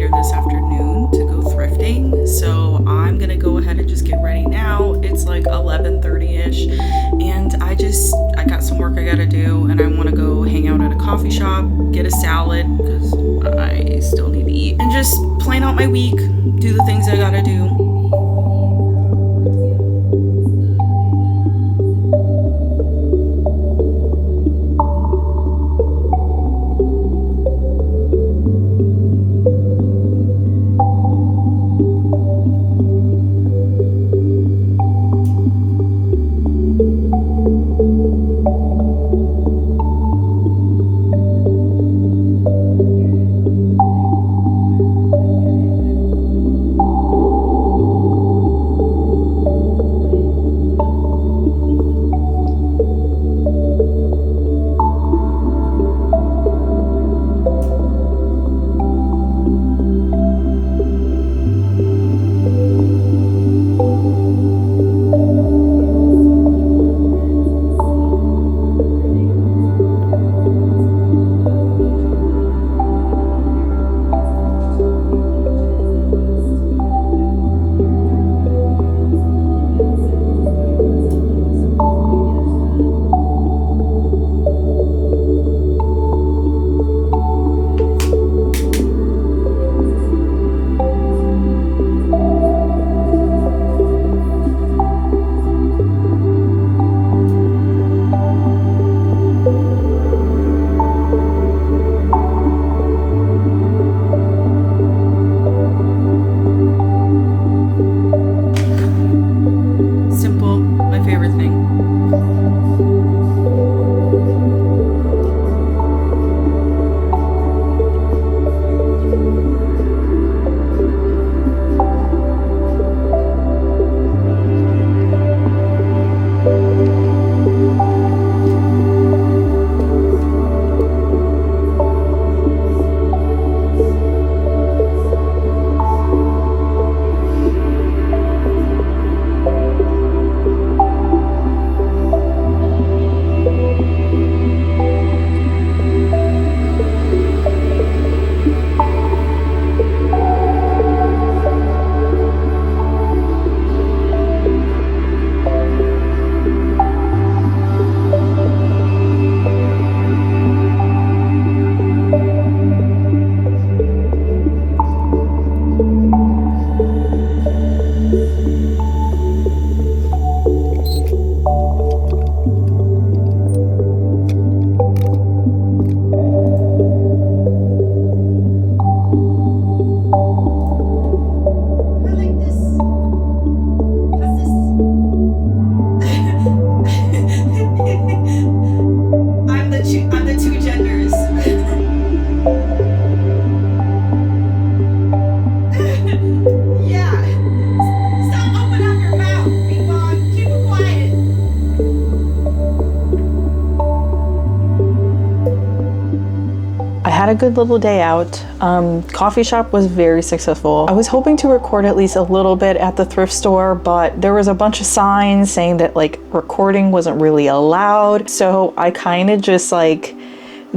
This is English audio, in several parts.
later this afternoon to go thrifting, so I'm gonna go ahead and just get ready now. It's like 11:30ish, and I got some work I gotta do, and I want to go hang out at a coffee shop, get a salad because I still need to eat, and just plan out my week, do the things I gotta do. Had a good little day out. Coffee shop was very successful. I was hoping to record at least a little bit at the thrift store, but there was a bunch of signs saying that like recording wasn't really allowed. So I kind of just like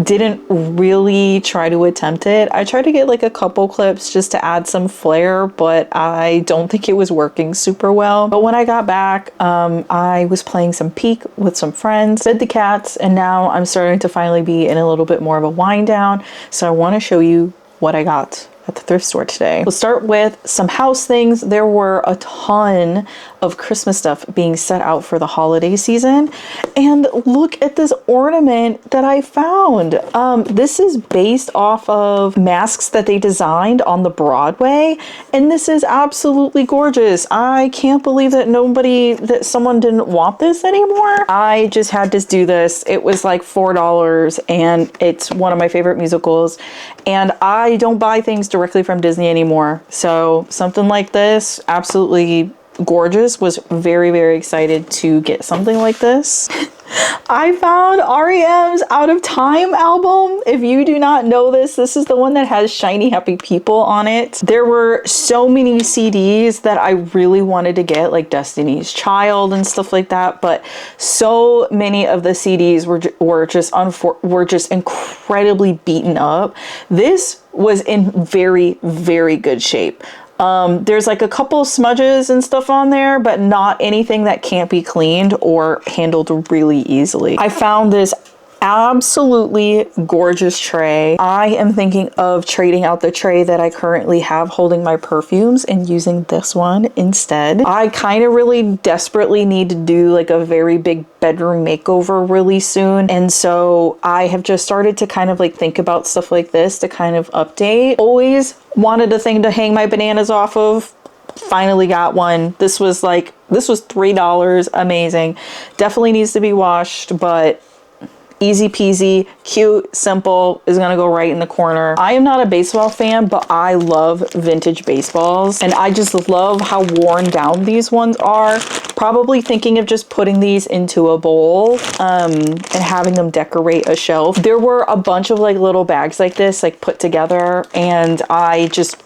didn't really try to attempt it. I tried to get like a couple clips just to add some flair, but I don't think it was working super well. But when I got back, I was playing some Peek with some friends, fed the cats, and now I'm starting to finally be in a little bit more of a wind down. So I want to show you what I got at the thrift store today. We'll start with some house things. There were a ton of Christmas stuff being set out for the holiday season. And look at this ornament that I found. This is based off of masks that they designed on the Broadway. And this is absolutely gorgeous. I can't believe that someone didn't want this anymore. I just had to do this. It was like $4 and it's one of my favorite musicals. And I don't buy things directly from Disney anymore. So something like this, absolutely gorgeous. Was very, very excited to get something like this. I found REM's Out of Time album. If you do not know this, this is the one that has Shiny Happy People on it. There were so many CDs that I really wanted to get, like Destiny's Child and stuff like that, but so many of the CDs were just incredibly beaten up. This was in very, very good shape. There's like a couple smudges and stuff on there, but not anything that can't be cleaned or handled really easily. I found this absolutely gorgeous tray. I am thinking of trading out the tray that I currently have holding my perfumes and using this one instead. I kind of really desperately need to do like a very big bedroom makeover really soon, and so I have just started to kind of like think about stuff like this to kind of update. Always wanted a thing to hang my bananas off of. Finally got one. This was $3. Amazing. Definitely needs to be washed, but easy peasy, cute, simple, is gonna go right in the corner. I am not a baseball fan, but I love vintage baseballs, and I just love how worn down these ones are. Probably thinking of just putting these into a bowl and having them decorate a shelf. There were a bunch of like little bags like this, like put together, and I just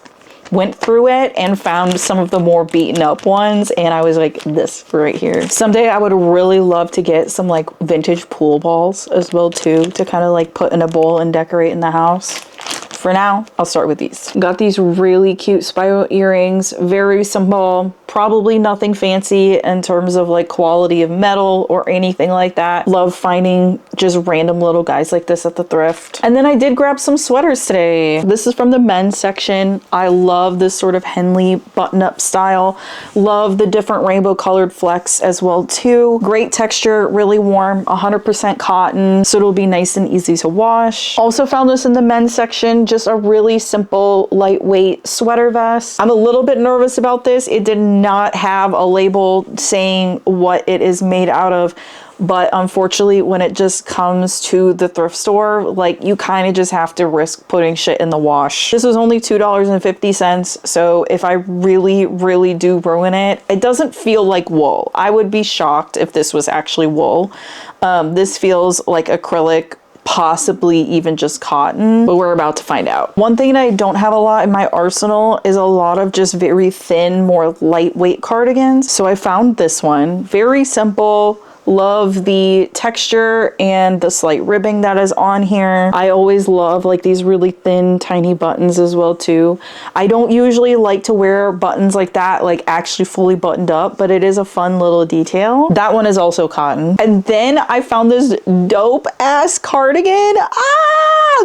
went through it and found some of the more beaten up ones, and I was like, this right here. Someday I would really love to get some like vintage pool balls as well too, to kind of like put in a bowl and decorate in the house. For now, I'll start with these. Got these really cute spiral earrings, very simple, probably nothing fancy in terms of like quality of metal or anything like that. Love finding just random little guys like this at the thrift. And then I did grab some sweaters today. This is from the men's section. I love this sort of Henley button-up style. Love the different rainbow colored flecks as well too. Great texture, really warm, 100% cotton, so it'll be nice and easy to wash. Also found this in the men's section, just a really simple, lightweight sweater vest. I'm a little bit nervous about this. It did not have a label saying what it is made out of, but unfortunately when it just comes to the thrift store, like you kind of just have to risk putting shit in the wash. This was only $2.50, so if I really do ruin it, it doesn't feel like wool. I would be shocked if this was actually wool. This feels like acrylic, possibly even just cotton, but we're about to find out. One thing that I don't have a lot in my arsenal is a lot of just very thin, more lightweight cardigans. So I found this one, very simple. Love the texture and the slight ribbing that is on here. I always love like these really thin, tiny buttons as well too. I don't usually like to wear buttons like that, like actually fully buttoned up, but it is a fun little detail. That one is also cotton. And then I found this dope ass cardigan.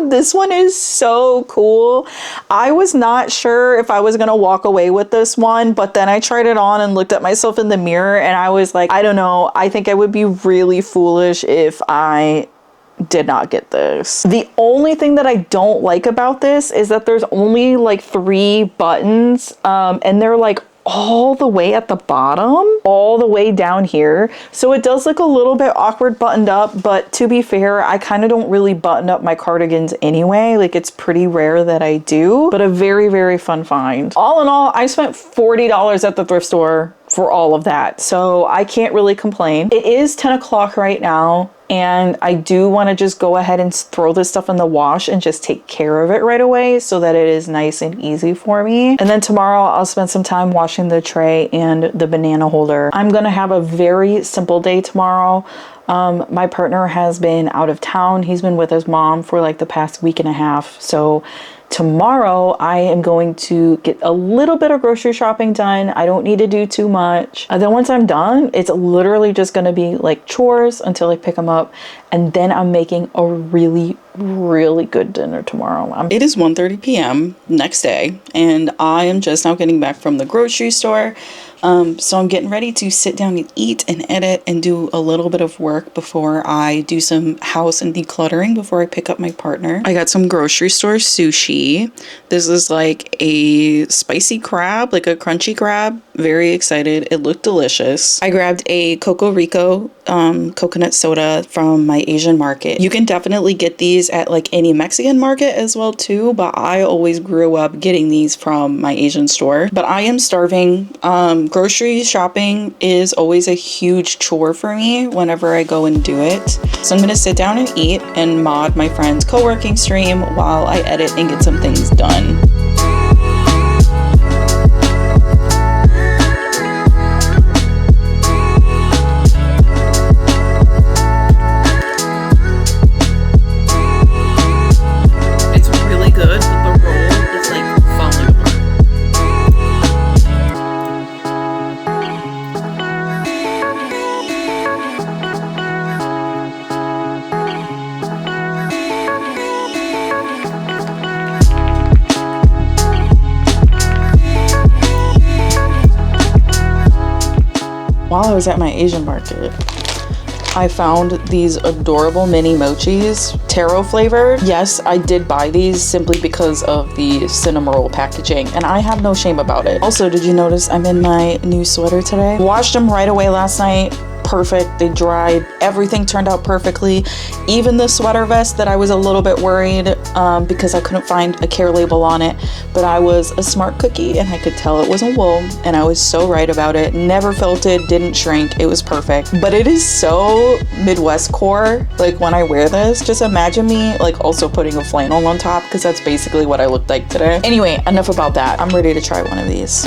This one is so cool. I was not sure if I was gonna walk away with this one, but then I tried it on and looked at myself in the mirror and I was like, I don't know, I think I would be really foolish if I did not get this. The only thing that I don't like about this is that there's only like 3 buttons and they're like all the way at the bottom, all the way down here. So it does look a little bit awkward buttoned up, but to be fair, I kind of don't really button up my cardigans anyway. Like it's pretty rare that I do, but a very fun find. All in all, I spent $40 at the thrift store for all of that, so I can't really complain. It is 10 o'clock right now, and I do want to just go ahead and throw this stuff in the wash and just take care of it right away so that it is nice and easy for me. And then tomorrow I'll spend some time washing the tray and the banana holder. I'm gonna have a very simple day tomorrow. My partner has been out of town. He's been with his mom for like the past week and a half, so tomorrow I am going to get a little bit of grocery shopping done. I don't need to do too much. And then once I'm done, it's literally just going to be like chores until I pick them up. And then I'm making a really good dinner tomorrow. It is 1:30 p.m. next day, and I am just now getting back from the grocery store. So I'm getting ready to sit down and eat and edit and do a little bit of work before I do some house and decluttering before I pick up my partner. I got some grocery store sushi. This is like a spicy crab, like a crunchy crab. Very excited. It looked delicious. I grabbed a Coco Rico coconut soda from my Asian market. You can definitely get these at like any Mexican market as well too, but I always grew up getting these from my Asian store. But I am starving Grocery shopping is always a huge chore for me whenever I go and do it. So I'm gonna sit down and eat and mod my friend's co-working stream while I edit and get some things done. While I was at my Asian market, I found these adorable mini mochis, taro flavored. Yes, I did buy these simply because of the cinnamon roll packaging, and I have no shame about it. Also, did you notice I'm in my new sweater today? Washed them right away last night. Perfect, they dried, everything turned out perfectly. Even the sweater vest that I was a little bit worried because I couldn't find a care label on it, but I was a smart cookie and I could tell it wasn't wool, and I was so right about it. Never felted, didn't shrink, it was perfect. But it is so Midwest core, like when I wear this, just imagine me like also putting a flannel on top, because that's basically what I looked like today. Anyway, enough about that. I'm ready to try one of these.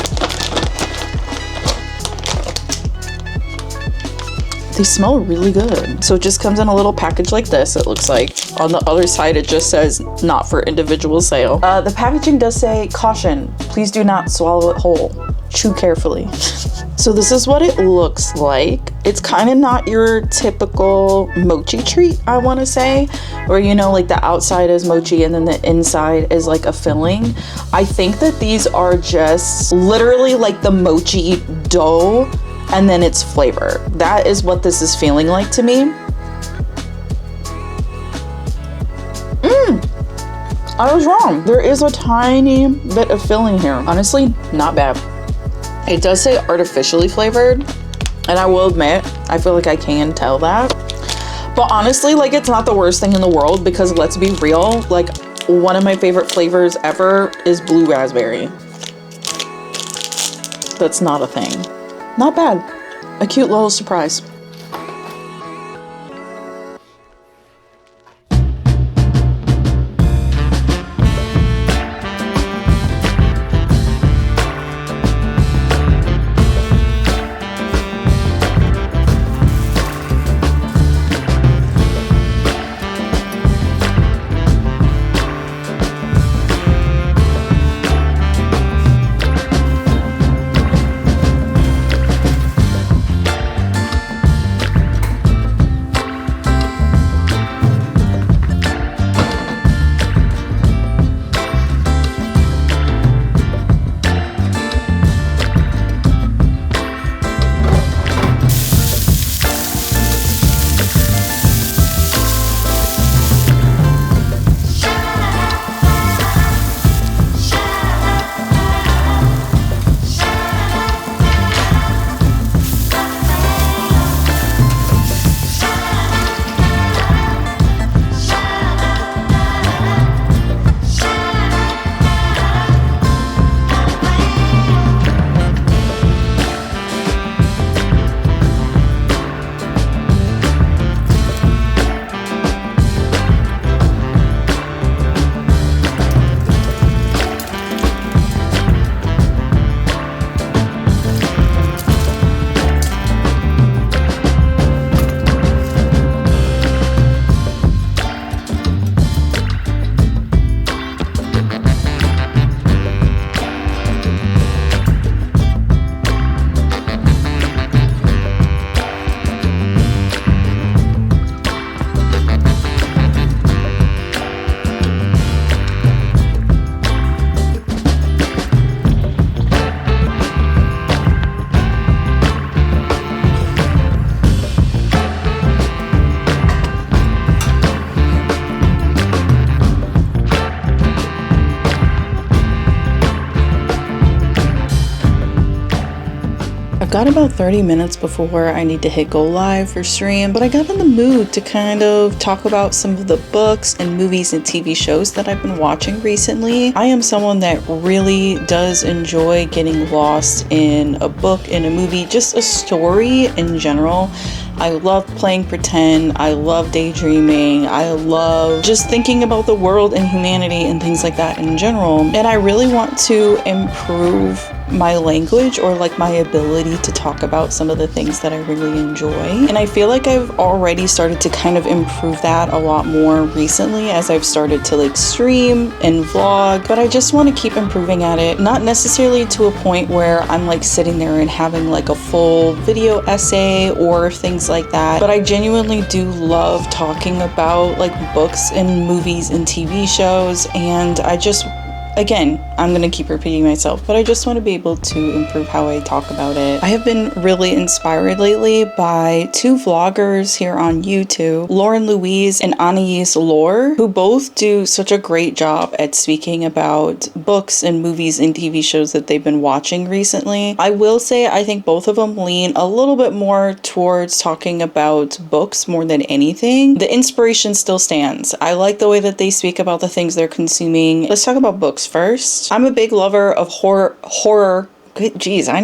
They smell really good. So it just comes in a little package like this, it looks like. On the other side, it just says not for individual sale. The packaging does say, caution, please do not swallow it whole. Chew carefully. So this is what it looks like. It's kind of not your typical mochi treat, I want to say, where, you know, like the outside is mochi and then the inside is like a filling. I think that these are just literally like the mochi dough and then its flavor. That is what this is feeling like to me. I was wrong. There is a tiny bit of filling here. Honestly, not bad. It does say artificially flavored, and I will admit, I feel like I can tell that. But honestly, like, it's not the worst thing in the world, because let's be real, like, one of my favorite flavors ever is blue raspberry. That's not a thing. Not bad. A cute little surprise. got about 30 minutes before I need to hit go live for stream, but I got in the mood to kind of talk about some of the books and movies and TV shows that I've been watching recently. I am someone that really does enjoy getting lost in a book, in a movie, just a story in general. I love playing pretend, I love daydreaming, I love just thinking about the world and humanity and things like that in general. And I really want to improve my language, or like my ability to talk about some of the things that I really enjoy. And I feel like I've already started to kind of improve that a lot more recently as I've started to like stream and vlog, but I just want to keep improving at it. Not necessarily to a point where I'm like sitting there and having like a full video essay or things like that, but I genuinely do love talking about like books and movies and TV shows. And I just, again, I'm gonna keep repeating myself, but I just want to be able to improve how I talk about it. I have been really inspired lately by two vloggers here on YouTube, Lauren Louise and Anais Lore, who both do such a great job at speaking about books and movies and TV shows that they've been watching recently. I will say I think both of them lean a little bit more towards talking about books more than anything. The inspiration still stands. I like the way that they speak about the things they're consuming. Let's talk about books first. I'm a big lover of horror. Geez, I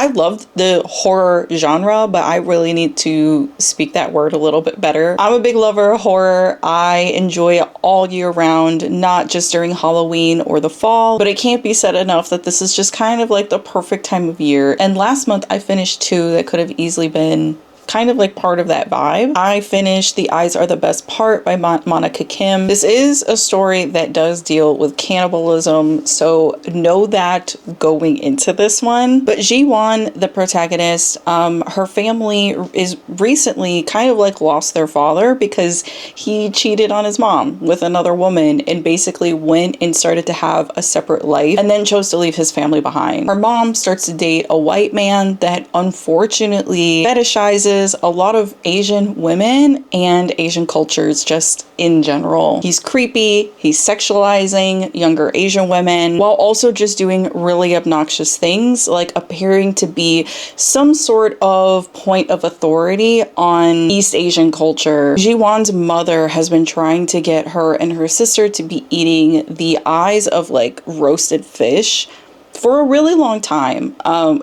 love the horror genre, but I really need to speak that word a little bit better. I'm a big lover of horror. I enjoy it all year round, not just during Halloween or the fall, but it can't be said enough that this is just kind of like the perfect time of year. And last month I finished two that could have easily been kind of like part of that vibe. I finished The Eyes Are the Best Part by Monica Kim. This is a story that does deal with cannibalism, so know that going into this one. But Ji-won, the protagonist, her family is recently kind of like lost their father because he cheated on his mom with another woman and basically went and started to have a separate life and then chose to leave his family behind. Her mom starts to date a white man that unfortunately fetishizes a lot of Asian women and Asian cultures just in general. He's creepy, he's sexualizing younger Asian women while also just doing really obnoxious things like appearing to be some sort of point of authority on East Asian culture. Ji-won's mother has been trying to get her and her sister to be eating the eyes of like roasted fish for a really long time.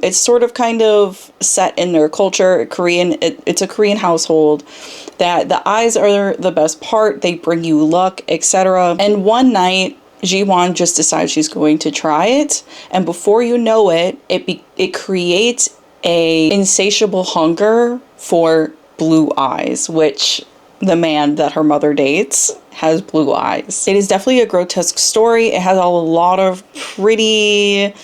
It's sort of kind of set in their culture, it's a Korean household, that the eyes are the best part, they bring you luck, etc. And one night, Ji-won just decides she's going to try it, and before you know it, it creates a insatiable hunger for blue eyes, which the man that her mother dates has blue eyes. It is definitely a grotesque story. It has a lot of pretty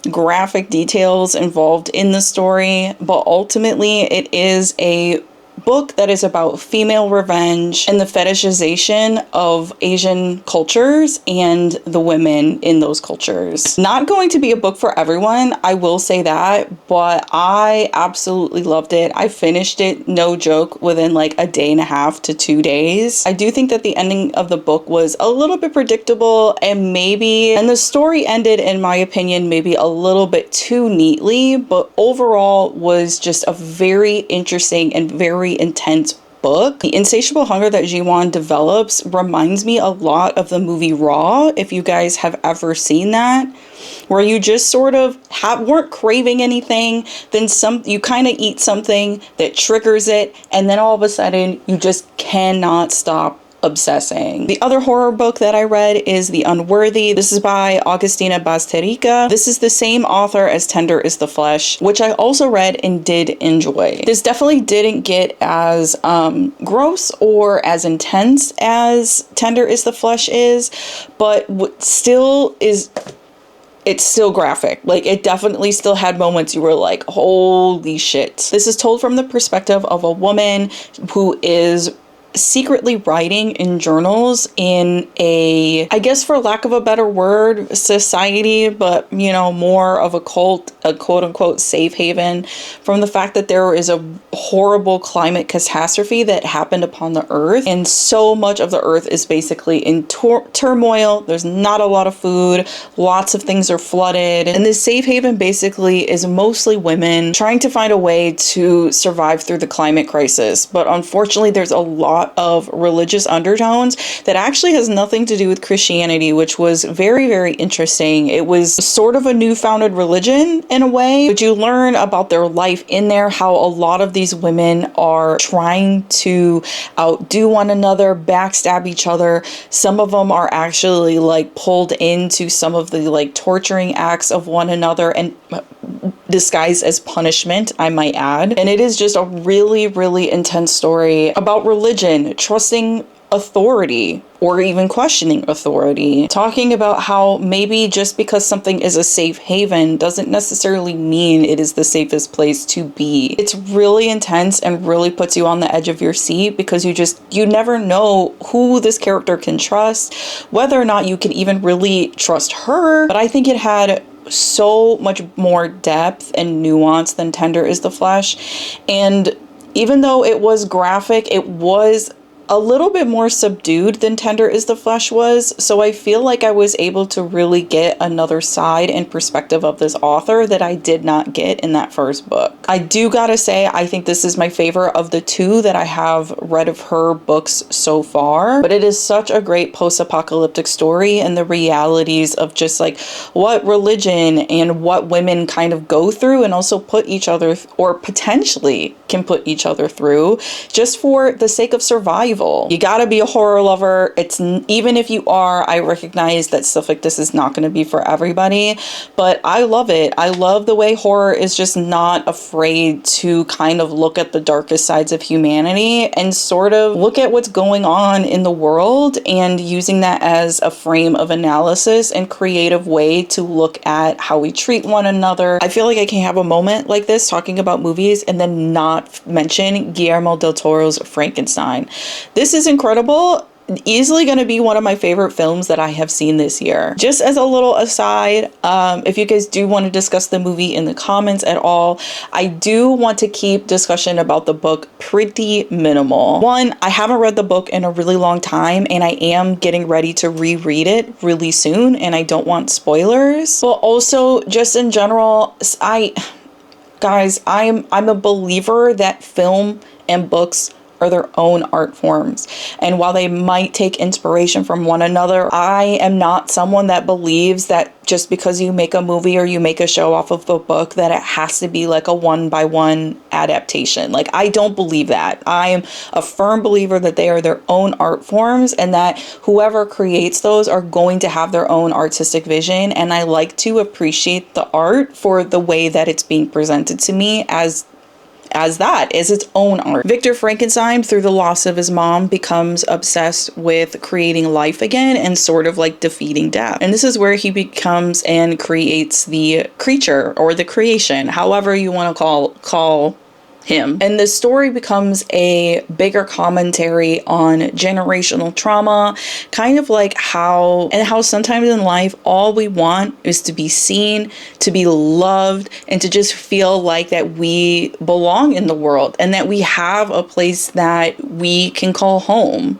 graphic details involved in the story, but ultimately it is a book that is about female revenge and the fetishization of Asian cultures and the women in those cultures. Not going to be a book for everyone, I will say that, but I absolutely loved it. I finished it, no joke, within like a day and a half to 2 days. I do think that the ending of the book was a little bit predictable and the story ended, in my opinion, maybe a little bit too neatly, but overall was just a very interesting and very intense book. The insatiable hunger that Ji-won develops reminds me a lot of the movie Raw, if you guys have ever seen that, where you just sort of weren't craving anything, then you kind of eat something that triggers it, and then all of a sudden you just cannot stop obsessing. The other horror book that I read is The Unworthy. This is by Augustina Basterica. This is the same author as Tender is the Flesh, which I also read and did enjoy. This definitely didn't get as gross or as intense as Tender is the Flesh is, but it's still graphic. Like, it definitely still had moments you were like, holy shit. This is told from the perspective of a woman who is secretly writing in journals in a, I guess for lack of a better word, society, but you know, more of a cult, a quote unquote safe haven, from the fact that there is a horrible climate catastrophe that happened upon the earth, and so much of the earth is basically in turmoil. There's not a lot of food, lots of things are flooded, and this safe haven basically is mostly women trying to find a way to survive through the climate crisis. But unfortunately, there's a lot of religious undertones that actually has nothing to do with Christianity, which was very, very interesting. It was sort of a new founded religion in a way, but you learn about their life in there, how a lot of these women are trying to outdo one another, backstab each other. Some of them are actually like pulled into some of the like torturing acts of one another, and disguised as punishment, I might add. And it is just a really, really intense story about religion, trusting authority, or even questioning authority, talking about how maybe just because something is a safe haven doesn't necessarily mean it is the safest place to be. It's really intense and really puts you on the edge of your seat, because you never know who this character can trust, whether or not you can even really trust her. But I think it had so much more depth and nuance than Tender is the Flesh. And even though it was graphic, it was a little bit more subdued than Tender is the Flesh was. So I feel like I was able to really get another side and perspective of this author that I did not get in that first book. I do gotta say, I think this is my favorite of the two that I have read of her books so far. But it is such a great post-apocalyptic story, and the realities of just like what religion and what women kind of go through, and also put each other, or potentially can put each other through, just for the sake of survival. You gotta be a horror lover. Even if you are, I recognize that stuff like this is not going to be for everybody, but I love it. I love the way horror is just not afraid to kind of look at the darkest sides of humanity and sort of look at what's going on in the world, and using that as a frame of analysis and creative way to look at how we treat one another. I feel like I can't have a moment like this talking about movies and then not mention Guillermo del Toro's Frankenstein. This is incredible. Easily going to be one of my favorite films that I have seen this year. Just as a little aside, if you guys do want to discuss the movie in the comments at all, I do want to keep discussion about the book pretty minimal. One, I haven't read the book in a really long time, and I am getting ready to reread it really soon, and I don't want spoilers. But also, just in general, I'm a believer that film and books are their own art forms. And while they might take inspiration from one another, I am not someone that believes that just because you make a movie or you make a show off of a book that it has to be like a one-by-one adaptation. Like, I don't believe that. I am a firm believer that they are their own art forms, and that whoever creates those are going to have their own artistic vision. And I like to appreciate the art for the way that it's being presented to me as its own art. Victor Frankenstein, through the loss of his mom, becomes obsessed with creating life again and sort of like defeating death. And this is where he becomes and creates the creature, or the creation, however you want to call him. And the story becomes a bigger commentary on generational trauma, kind of like how sometimes in life all we want is to be seen, to be loved, and to just feel like that we belong in the world, and that we have a place that we can call home.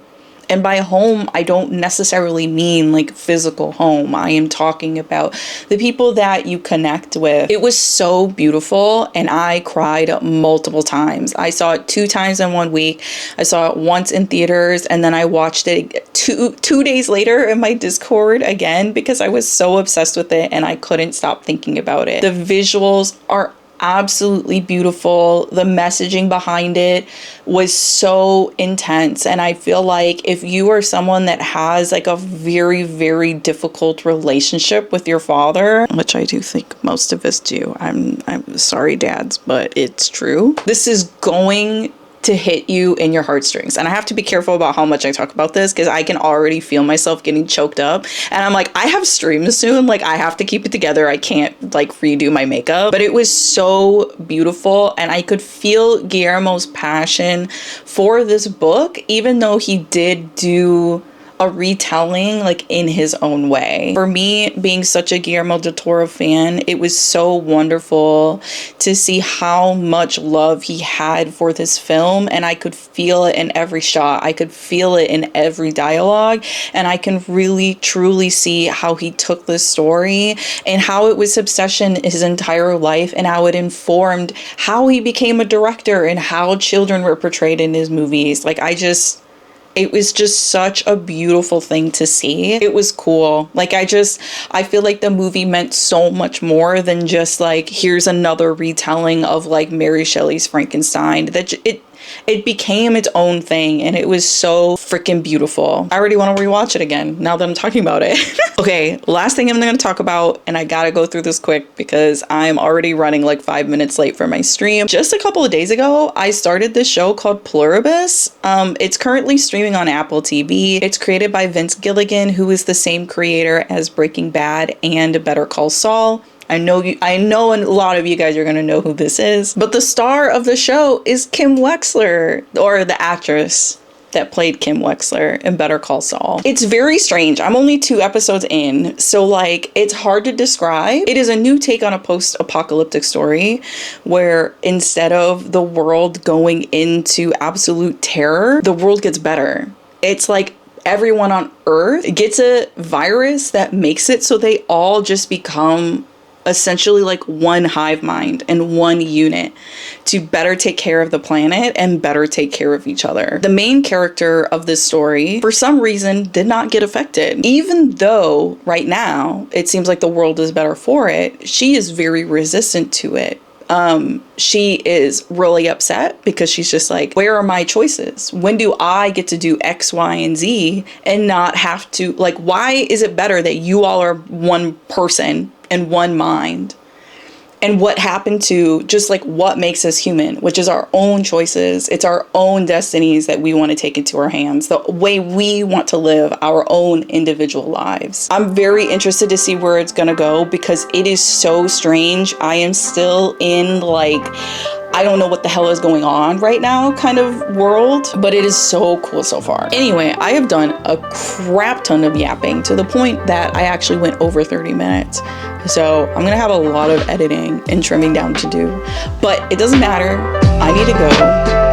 And by home, I don't necessarily mean like physical home. I am talking about the people that you connect with. It was so beautiful, and I cried multiple times. I saw it 2 times in 1 week. I saw it once in theaters, and then I watched it two days later in my Discord again, because I was so obsessed with it and I couldn't stop thinking about it. The visuals are absolutely beautiful. The messaging behind it was so intense, and I feel like if you are someone that has like a very, very difficult relationship with your father, which I do think most of us do, I'm sorry dads, but it's true, this is going to hit you in your heartstrings. And I have to be careful about how much I talk about this because I can already feel myself getting choked up. And I'm like, I have streams soon. Like, I have to keep it together. I can't like redo my makeup. But it was so beautiful. And I could feel Guillermo's passion for this book, even though he did do a retelling like in his own way. For me, being such a Guillermo del Toro fan, it was so wonderful to see how much love he had for this film, and I could feel it in every shot. I could feel it in every dialogue, and I can really truly see how he took this story and how it was obsession his entire life, and how it informed how he became a director and how children were portrayed in his movies. Like, it was just such a beautiful thing to see. It was cool. Like, I feel like the movie meant so much more than just like, here's another retelling of like Mary Shelley's Frankenstein. That it became its own thing, and it was so freaking beautiful. I already want to rewatch it again now that I'm talking about it. Okay, last thing I'm going to talk about, and I gotta go through this quick because I'm already running like 5 minutes late for my stream. Just a couple of days ago, I started this show called Pluribus. It's currently streaming on Apple TV. It's created by Vince Gilligan, who is the same creator as Breaking Bad and Better Call Saul. I know a lot of you guys are going to know who this is, but the star of the show is Kim Wexler, or the actress that played Kim Wexler in Better Call Saul. It's very strange. I'm only 2 episodes in, so like, it's hard to describe. It is a new take on a post-apocalyptic story where instead of the world going into absolute terror, the world gets better. It's like everyone on Earth gets a virus that makes it so they all just become essentially like one hive mind and one unit to better take care of the planet and better take care of each other. The main character of this story, for some reason, did not get affected. Even though right now it seems like the world is better for it, she is very resistant to it. She is really upset because she's just like, where are my choices? When do I get to do X, Y, and Z and not have to, like, why is it better that you all are one person and one mind? And what happened to just like what makes us human, which is our own choices. It's our own destinies that we want to take into our hands, the way we want to live our own individual lives. I'm very interested to see where it's gonna go because it is so strange. I am still in like, I don't know what the hell is going on right now kind of world, but it is so cool so far. Anyway, I have done a crap ton of yapping to the point that I actually went over 30 minutes. So I'm gonna have a lot of editing and trimming down to do, but it doesn't matter. I need to go.